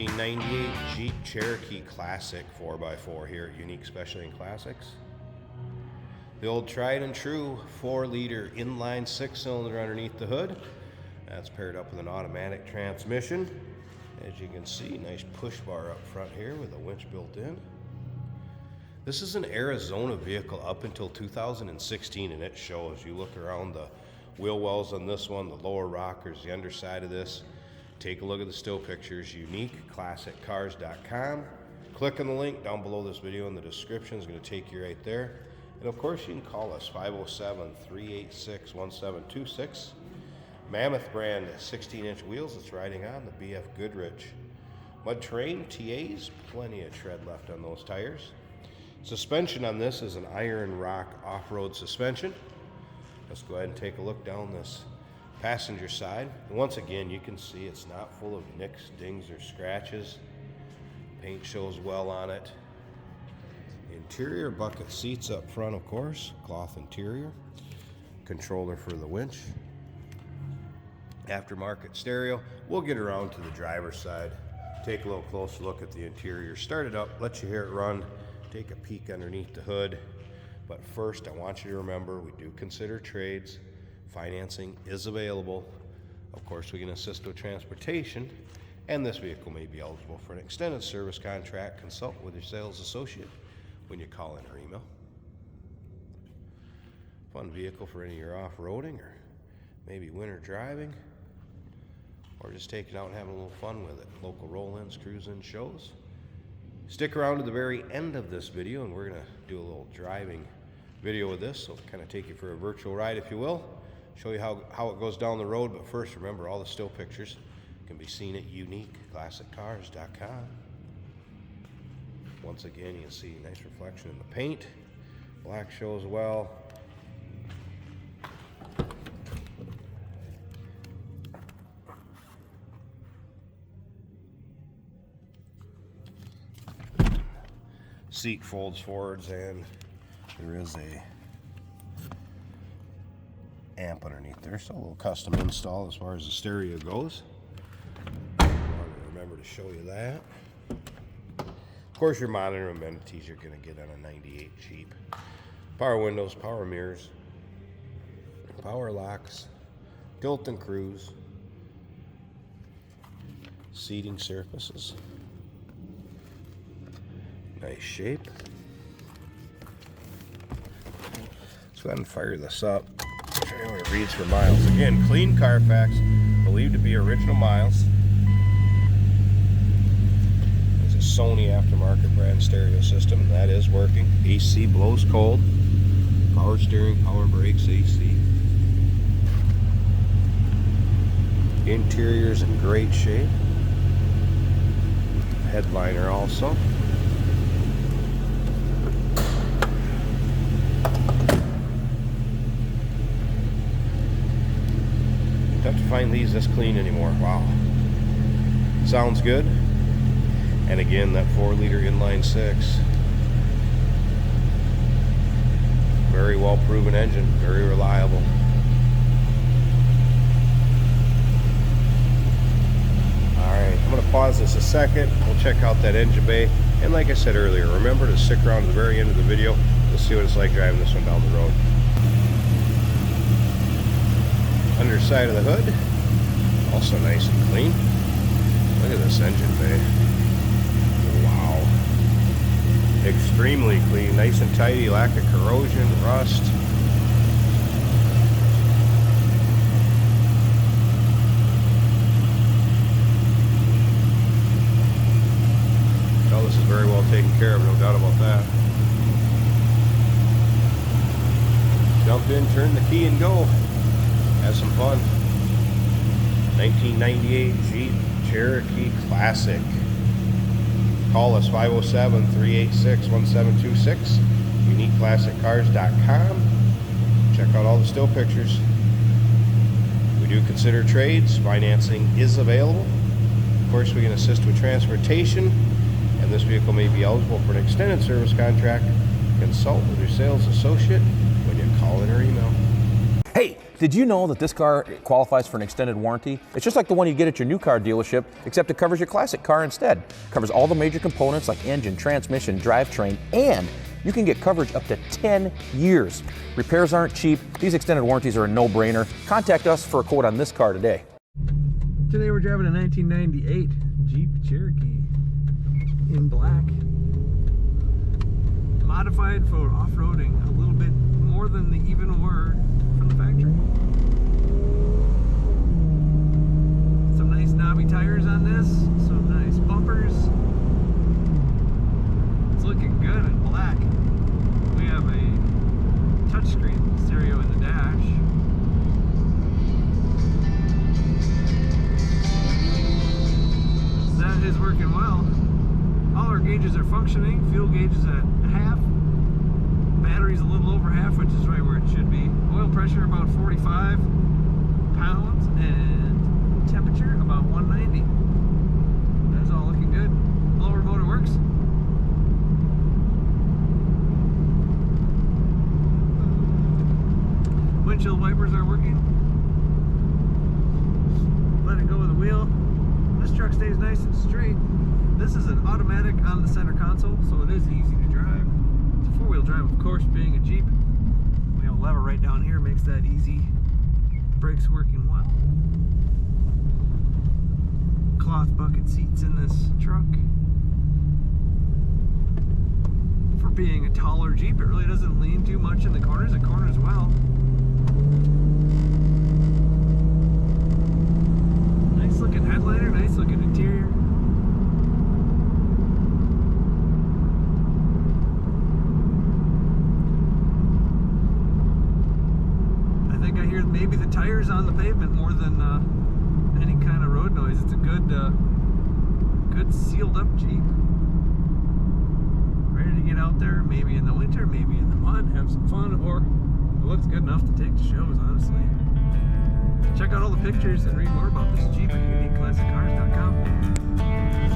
1998 Jeep Cherokee Classic 4x4 here at Unique Specialty Classics. The old tried and true 4-liter inline 6-cylinder underneath the hood. That's paired up with an automatic transmission. As you can see, nice push bar up front here with a winch built in. This is an Arizona vehicle up until 2016, and it shows. You look around the wheel wells on this one, the lower rockers, the underside of this. Take a look at the still pictures, uniqueclassiccars.com. Click on the link down below this video in the description. It's going to take you right there. And of course, you can call us 507-386-1726. Mammoth brand 16-inch wheels it's riding on, the BF Goodrich. Mud terrain, TAs, plenty of tread left on those tires. Suspension on this is an iron rock off-road suspension. Let's go ahead and take a look down this passenger side. And once again, you can see it's not full of nicks, dings, or scratches. Paint shows well on it. Interior bucket seats up front, of course. Cloth interior. Controller for the winch. Aftermarket stereo. We'll get around to the driver's side. Take a little closer look at the interior. Start it up, let you hear it run. Take a peek underneath the hood. But first, I want you to remember, we do consider trades. Financing is available. Of course, we can assist with transportation, and this vehicle may be eligible for an extended service contract. Consult with your sales associate when you call in or email. Fun vehicle for any of your off-roading or maybe winter driving, or just taking out and having a little fun with it. Local roll-ins, cruise-in shows. Stick around to the very end of this video, and we're going to do a little driving video with this, so kind of take you for a virtual ride, if you will. Show you how it goes down the road, but first, remember, all the still pictures can be seen at uniqueclassiccars.com. Once again, you can see a nice reflection in the paint. Black shows well. Seat folds forwards, and there is a amp underneath there, so a little custom install as far as the stereo goes. I wanted to remember to show you that. Of course, your monitor amenities you're going to get on a 98 Jeep. Power windows, power mirrors, power locks, tilt and cruise, seating surfaces. Nice shape. Let's go ahead and fire this up. Show you what it reads for miles. Again, clean Carfax, believed to be original miles. There's a Sony aftermarket brand stereo system, and that is working. AC blows cold. Power steering, power brakes, AC. Interior's in great shape. Headliner also. Have to find these this clean anymore. Wow. Sounds good. And again, that 4-liter inline 6. Very well proven engine, very reliable. Alright, I'm going to pause this a second. We'll check out that engine bay. And like I said earlier, remember to stick around to the very end of the video. We'll see what it's like driving this one down the road. Underside of the hood, also nice and clean. Look at this engine bay. Wow. Extremely clean, nice and tidy, lack of corrosion, rust. Oh, this is very well taken care of, no doubt about that. Jump in, turn the key, and go. Have some fun. 1998 Jeep Cherokee Classic. Call us 507-386-1726. uniqueclassiccars.com. Check out all the still pictures. We do consider trades. Financing is available. Of course, we can assist with transportation, and this vehicle may be eligible for an extended service contract. Consult with your sales associate when you call in or email. Hey, Did you know that this car qualifies for an extended warranty? It's just like the one you get at your new car dealership, except it covers your classic car instead. It covers all the major components like engine, transmission, drivetrain, and you can get coverage up to 10 years. Repairs aren't cheap. These extended warranties are a no-brainer. Contact us for a quote on this car today. Today we're driving a 1998 Jeep Cherokee in black. Modified for off-roading a little bit more than they even were from the factory. Some nice knobby tires on this, some nice bumpers. It's looking good in black. We have a touchscreen stereo in the dash. That is working well. All our gauges are functioning. Fuel gauge is at half. Battery's a little over half, which is right where it should be. Oil pressure about 45 pounds and temperature about 190. That's all looking good. Blower motor works. Windshield wipers are working. Let it go with the wheel. This truck stays nice and straight. This is an automatic on the center console, so it is easy to drive. It's a four-wheel drive, of course, being a Jeep. We have a lever right down here, makes that easy. Brakes working well. Cloth bucket seats in this truck. For being a taller Jeep, it really doesn't lean too much in the corners. It corners well. Nice looking headliner, nice looking interior. I think I hear maybe the tires on the pavement more than any kind of road noise. It's a good sealed up Jeep. Ready to get out there, maybe in the winter, maybe in the mud, have some fun, or it looks good enough to take to shows, honestly. Check out all the pictures and read more about this Jeep at uniqueclassiccars.com.